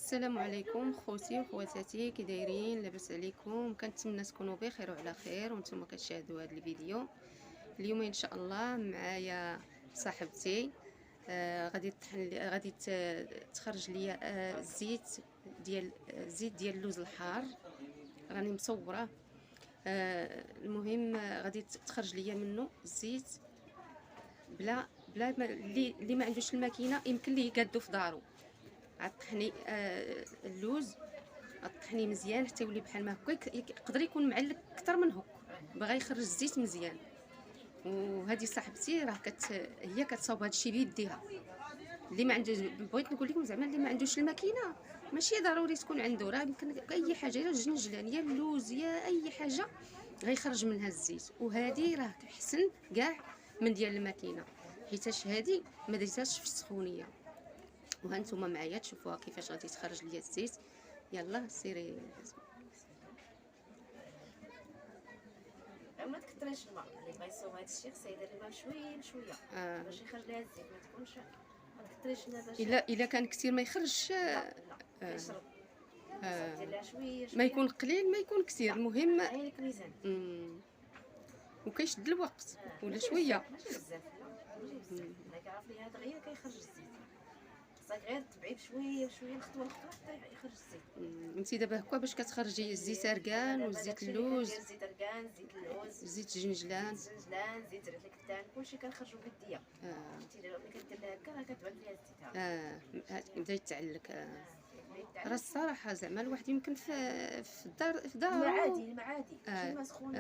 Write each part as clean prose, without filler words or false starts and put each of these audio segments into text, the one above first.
السلام عليكم خوتي وخواتاتي، كي دايرين؟ لاباس عليكم؟ كنتمنى تكونوا بخير وعلى خير وانتم كتشاهدوا هذا الفيديو. اليوم ان شاء الله معايا صاحبتي غادي تخرج ليا الزيت ديال اللوز الحار. راني مصوره. المهم غادي تخرج ليا منه الزيت بلا اللي ما عندوش الماكينه يمكن ليه يقادو في دارو. غطحني اللوز، غطحنيه مزيان حتى يولي بحال ما هكا، يقدر يكون معلق اكثر من هكا، باغا يخرج الزيت مزيان. وهذه صاحبتي راه هي كتصاوب هذا الشيء بيديها. اللي ما عنده، بغيت نقول لكم زعما اللي ما عندوش الماكينه ماشي ضروري تكون عنده، راه يمكن اي حاجه، يا الجنجلان يا اللوز يا اي حاجه غيخرج منها الزيت. وهذه راه احسن كاع من ديال الماكينه، حيتاش هذه ما درتهاش في السخونيه. وهانتوما معايا تشوفوها كيفاش غادي تخرج ليا الزيت. يلا سيري. ما تكثريش الماء اللي غيصوب هذا الشيء، خصها يدير الماء بشويه بشويه باش يخرج لها الزيت. ما تكونش ما تكثريش الماء باش الا كان كثير ما يخرجش. يشرب. دير لها شويه شويه، ما يكون قليل ما يكون كثير، المهم. عينك ميزان. وكيشد الوقت ولا شويه. ماشي بزاف، لا ماشي بزاف. انا كنعرف لي هذا غير كيخرج الزيت، خصك غير تبعي بشويه بشويه، الخطوه الخطوه حتى يخرج الزيت. انت دابا هكا باش كتخرجي الزيت اركان وزيت اللوز، زيت اركان، زيت اللوز، زيت الجنجلان، زيت ريت الكتان، كلشي كنخرجو بيديا. شتي دابا ملي كدير لها هكا راه كتبان فيها الزيت. بدا يتعلك. راه الصراحه زعما الواحد يمكن في الدار الماء عادي، الماء عادي ماشي الماء سخون،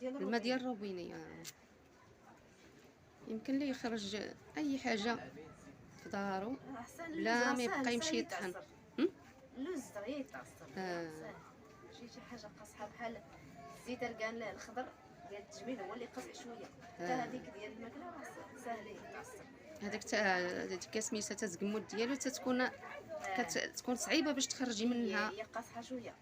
الماء ديال الروبيني. يمكن ليه يخرج اي حاجه في دارو بلا ما يبقى يمشي يطحن. اللوز صغير يتعصر، شي حاجه قاصحه بحال الزيت اركان الخضر ديال التجميل هو اللي قاصح شويه، حتى هذيك ديال الماكله راه ساهل يتعصر. هذيك سميتها تزقمود ديالو كتكون صعيبه باش تخرجي منها، هي قاصحه شويه.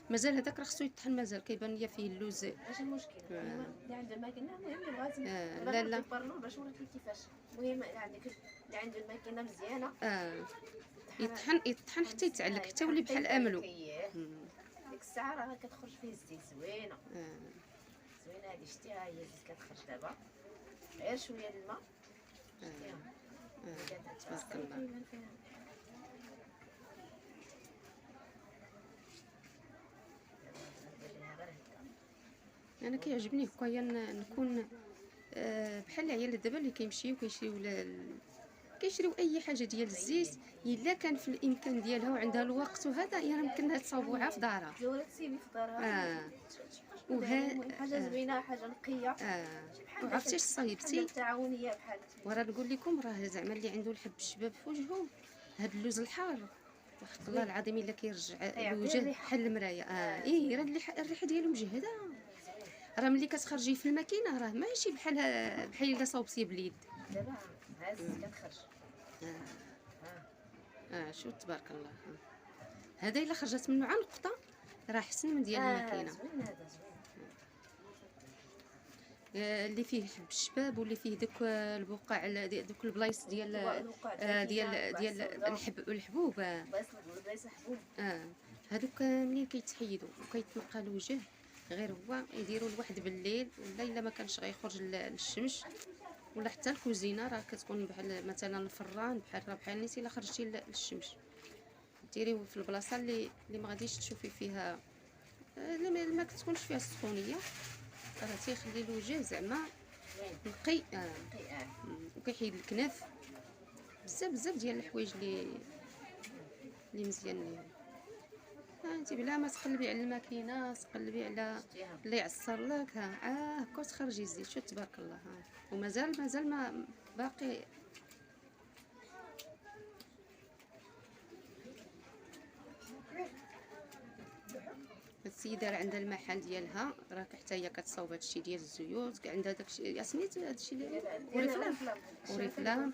مازال هذاك راه خصو يطحن، مازال كيبان ليا فيه اللوز. ماشي مشكل، اللي عنده الماكينه المهم اللي بغاتي. لا باش وريت لك كيفاش. المهم اللي عنده الماكينه مزيانه يطحن حتى يتعلق، حتى يولي بحال املو. ديك الساعه راه كتخرج فيه الزيت زوينه. زوينه هذه، شتيها هي الزيت كتخرج دابا، غير شويه الماء. تبارك الله. انا كيعجبني هكايا نكون بحال العيال دابا اللي كيمشيو كيشريو اي حاجه ديال الزيت، الا كان في الامكان ديالها وعندها الوقت وهذا يمكنها تصاوبوها في دارها. ولا تسيبي في دارها. حاجه زوينه، حاجه نقيه. وعرفتي اش صايبتي؟ التعاونيه بحال. وراه نقول لكم راه زعما اللي عنده الحب الشباب في وجهه، هاد اللوز الحار وحق الله العظيم الا كيرجع الوجه بحال المرايه. راه الريحه ديالو مجهده. راه ملي كتخرجي في الماكينه راه ماشي بحال الا صوبتيه باليد. دابا هاز كتخرج. شوف تبارك الله. هذا الا خرجت منه عن نقطه راه احسن من ديال الماكينه. زوين هذا، زوين. اللي فيه حب الشباب واللي فيه دوك البقع، دوك البلايص ديال الحبوب. بلايص الحبوب. هذوك منين كيتحيدوا وكيتنقى الوجه، غير هو يديروا الواحد بالليل، ولا الا ما كانش غيخرج للشمس ولا حتى الكوزينه، راه كتكون بحال مثلا الفران، بحال نيتي الا خرجتي للشمس ديريوه في البلاصه اللي ما غاديش تشوفي فيها، ما كتكونش فيها السخونيه، راه تيخلي الوجه زعما نقي. وكيحيد الكنف، بزاف ديال الحوايج اللي مزيانين. انت بلا ما تقلبي على الماكينه، تقلبي على اللي يعصر لك، هكا تخرجي الزيت. شوف تبارك الله. ومازال ما باقي. السيده راه عندها المحل ديالها، راك حتى هي كتصاوب هادشي ديال الزيوت، كاع عندها داكشي سميت هادشي ديال اوريفلام.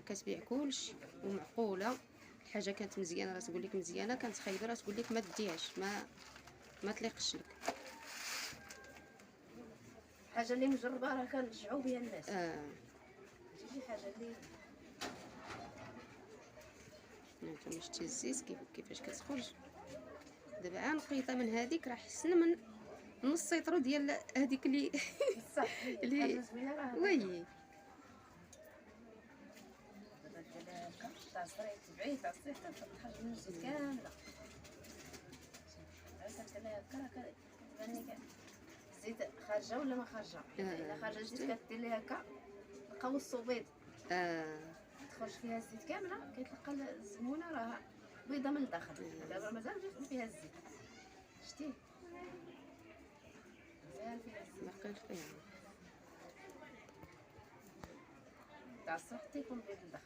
كتبيع كلشي ومعقوله. الحاجه كانت مزيانه راه تقول لك مزيانه، كانت خايبه راه تقول لك ما تديهاش، ما تليقش لك. حاجه اللي مجربه راه كنرجعوا بها الناس. شي حاجه اللي نتوما شتي الزيت كيفاش كتخرج. دابا عا نقيطه من هذيك راه حسن من نص يطرو ديال هذيك اللي صح اللي حاجه زوينه راه وي دابا ديال هكا تعصري تبعيه تعصري حتى تخرج من الزيت كامله. عرفتي كدير هكا راه كتبان لك الزيت خارجه ولا ما خارجه. الا خارجه الزيت كدير ليها هكا قوس بيض تخرج فيها الزيت كامله كيتلقى الزمونه راه بيضه من الداخل. دابا مازال فيها الزيت شتي مازال فيها الزيت باقي فيها. تعصر حتى يكون بيض الداخل.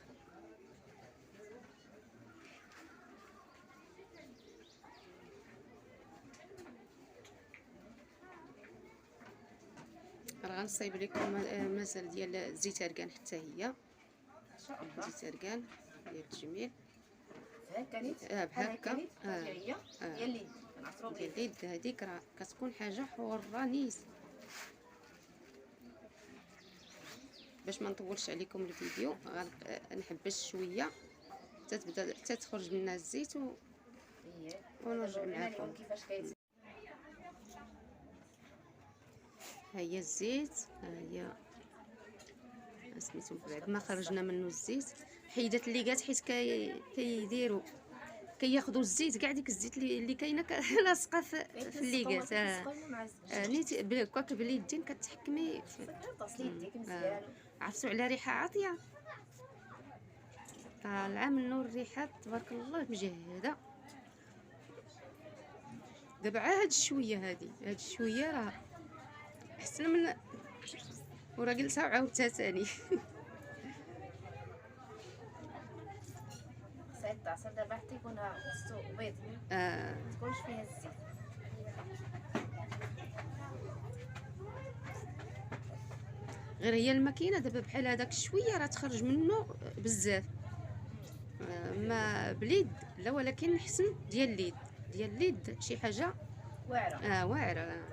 راه غنصايب لكم مازال ديال الزيت اركان حتى هي ان شاء الله زيت اركان ديال التجميل هكا نيت بحال هكا طبيعيه ديال اليد كنعصرو ديال باليد. اليد. هذيك راه كتكون حاجه حره نيس. باش ما نطولش عليكم الفيديو غنحبس شويه حتى تبدا حتى تخرج منها الزيت ونرجع معكم. كيفاش كيتسوى. ها هي الزيت، ها هي سميتو بعد ما خرجنا منه الزيت حيدات الليقات حيت كيديروا كياخذوا الزيت كاع ديك الزيت اللي كاينه لاصقه في الليقات. نيت بكاك باليدين كتحكمي تصلي يديك مزيان. عرفتوا على ريحه عاطيه طالعه منه الريحه تبارك الله مجهده. دابا عا هاد الشويه هاد الشويه راه احسن من وراه جلسه وعاودتها ثاني. سايد تعصر دابا حتى يكون وسطو بيض تكونش فيها الزيت. غير هي الماكينه دابا بحال هذاك شويه راه تخرج منه بزاف ما بليد لا، ولكن حسن ديال اليد ديال اليد شي حاجه واعره واعره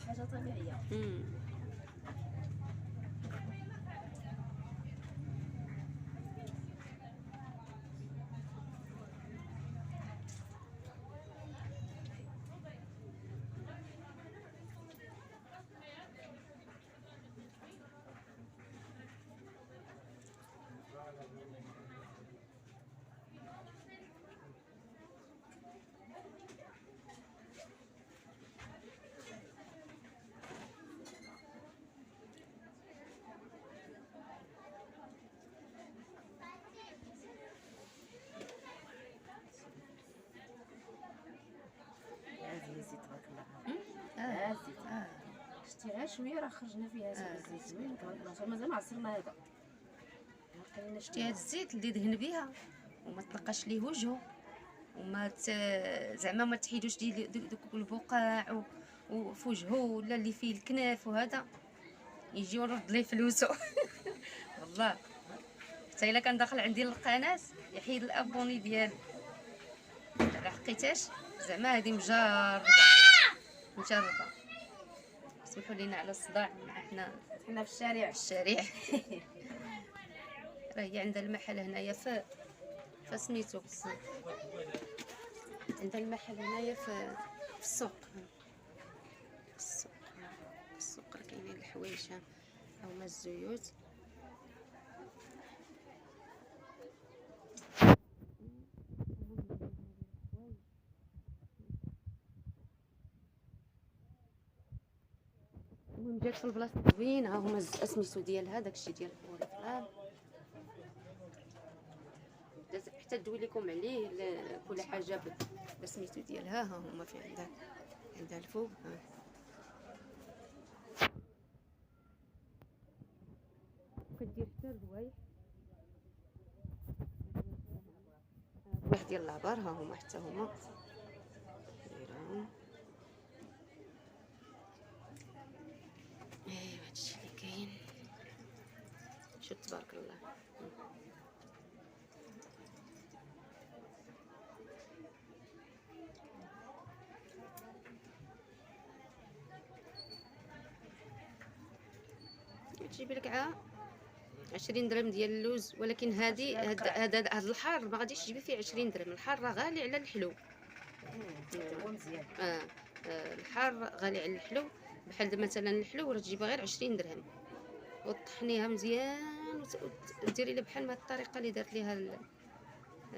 حاجه طبيعيه. هذه الزيت تبارك الله. الزيت شتيها شويه راه خرجنا فيها الزيت زوين تبارك الله. مازال ما عصرنا هذا شتي هاد الزيت اللي دهن بها وما تلقاش ليه وجهه وما زعما ما تحيدوش ديال دوك البقاع وفي وجهه ولا اللي فيه الكناف وهذا يجي ونرد ليه فلوسو. والله حتى الا كان داخل عندي القناه يحيد الابوني ديالو على حقيتاش زعما هذه مجربه. سمحوا لينا على الصداع حنا في الشارع راه هي عندها المحل هنايا فسميتو عندها المحل هنايا في السوق. السوق راه كاينين الحوايج هما الزيوت. المهم جات في البلاصه زوينه هما سميتو ديالها داكشي ديال الفوريفلام حتى ندوي لكم عليه كل حاجه بسميتو ديالها. ها هما في عندها الفوق كدير حتى الروايح واحد ديال العبار. ها هما حتى هما دايرهم. ايوا هادشي اللي كاين. شوف تبارك الله. تجيب لك 20 درهم ديال اللوز، ولكن هذا الحار ما غاديش تجيبي فيه 20 درهم. الحار راه غالي على الحلو. هو مزيان. الحار غالي على الحلو. بحال مثلا الحلو راه تجيبها غير 20 درهم، وطحنيها مزيان وديري لها بحال ما الطريقه اللي درت ليها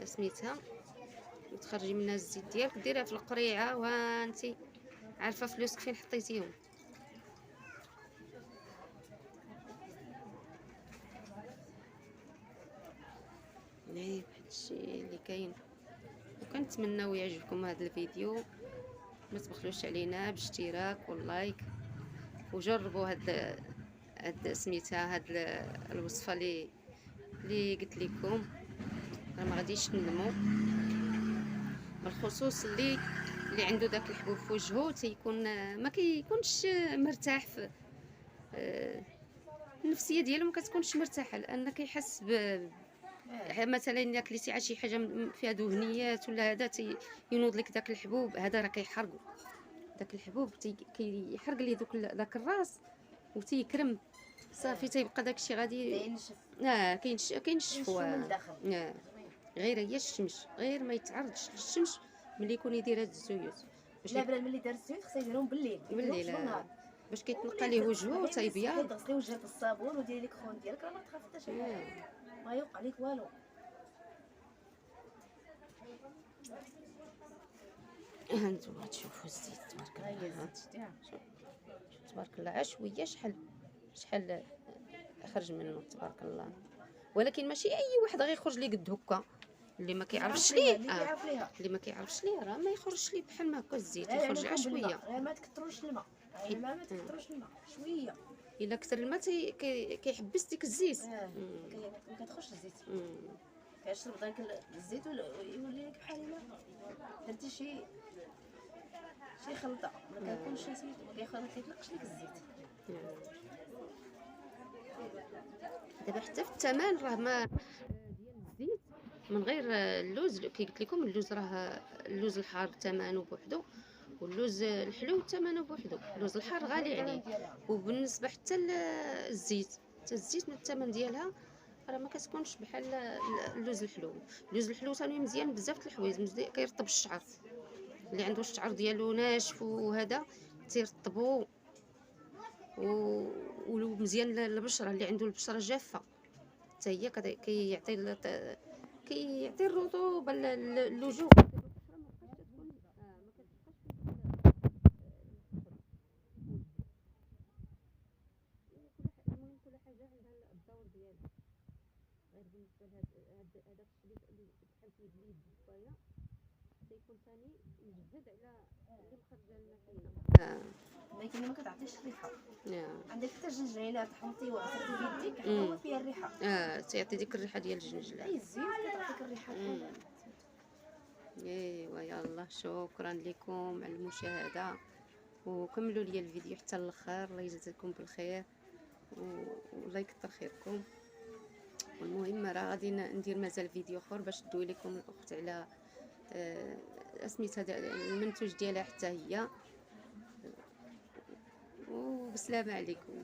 سميتها، وتخرجي منها الزيت ديالك، ديريها في القريعه وانتي عارفه فلوسك فين حطيتيهم. هادشي اللي كاين، وكنتمناو يعجبكم هذا الفيديو. ما تبخلوش علينا باشتراك واللايك، وجربوا هاد سميتها هاد الوصفه اللي قلت لكم، راه ما غاديش تندموا. بالخصوص اللي عنده داك الحبوب في وجهه تيكون ما كيكونش مرتاح في النفسيه ديالو، ما كتكونش مرتاحه، لان كيحس مثلا الا كليتي شي حاجه فيها دهنيات ولا هذا ينوض لك داك الحبوب، هذا راه كيحرقو. داك الحبوب كيحرق ليه داك الراس وتيكرم صافي، تيبقى داكشي غادي كينشفوا من الداخل. غير هي الشمس، غير ما يتعرضش للشمس ملي يكون يدير هاد الزيوت. لا بلا ملي دار الزيوت خصها يديرهم بالليل باش كيتنقى ليه وجهه تيبيض. تغسلي وجهك بالصابون وديري لك خون ديالك، راه ما تخاف حتى شي حاجه، ما يوقع لك والو. هانتوما تشوفوا الزيت تبارك الله، تبارك الله عشويه شحال خرج منه تبارك الله. ولكن ماشي اي واحد غيخرج ليه قد هكا، اللي ما كيعرفش ليه اللي ما كيعرفش ليه راه ما يخرجش ليه بحال ما هكا الزيت، يخرج عشويه. ما تكثروش الماء، ما تكثروش الماء، شويه. الا كثر الماء كيحبس ديك الزيت، ما كتخرجش الزيت. كيشرب داك الزيت ويولي لك بحال الا درتي شي خلطه، ما كيكونش سميتو ما كيطلقش لك الزيت. دابا حتى في الثمن راه ما ديال الزيت من غير اللوز، كي قلت لكم اللوز راه اللوز الحار ثمنه بوحدو، واللوز الحلو ثمنه بوحدو. اللوز الحار غالي عليه. وبالنسبه حتى الزيت، حتى الزيت من الثمن ديالها راه ما كتكونش بحال اللوز الحلو. اللوز الحلو ثاني مزيان بزاف د الحوايج، كيرطب الشعر، اللي عنده الشعر ديالو ناشف وهذا تيرطبو، ومزيان للبشره اللي عنده البشره جافه حتى هي كيعطي الرطوبه للوجه. كل حاجه عندها الدور ديالها. غير بالنسبه لهذاك الشريط اللي بحال كيدلي بالصايه تيكون ثاني مجهد على اللي مخرجه لنا فينا، لكن ما كتعطيش الريحه. عندك حتى الجنجيله طحنتي وعصرتي بيديك هو فيها الريحه، تعطي ديك الريحه ديال الجنجله. اي الزيوت كتعطيك الريحه. ايوا يلا شكرا لكم على المشاهده، وكملوا لي الفيديو حتى الاخر. الله يجزيكم بالخير والله يكثر خيركم. والمهم راه غادي ندير مازال فيديو اخر باش ندوي لكم الاخت على سميتها المنتوج ديالها حتى هي. وبسلامه عليكم.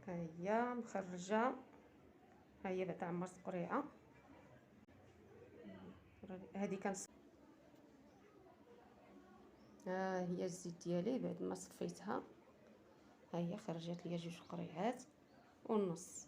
ها هي مخرجه، ها هي بعد عمرت قريعه. هذه كان ها هي الزيت ديالي بعد ما صفيتها، ها هي خرجت ليا 2 قريعات ونص.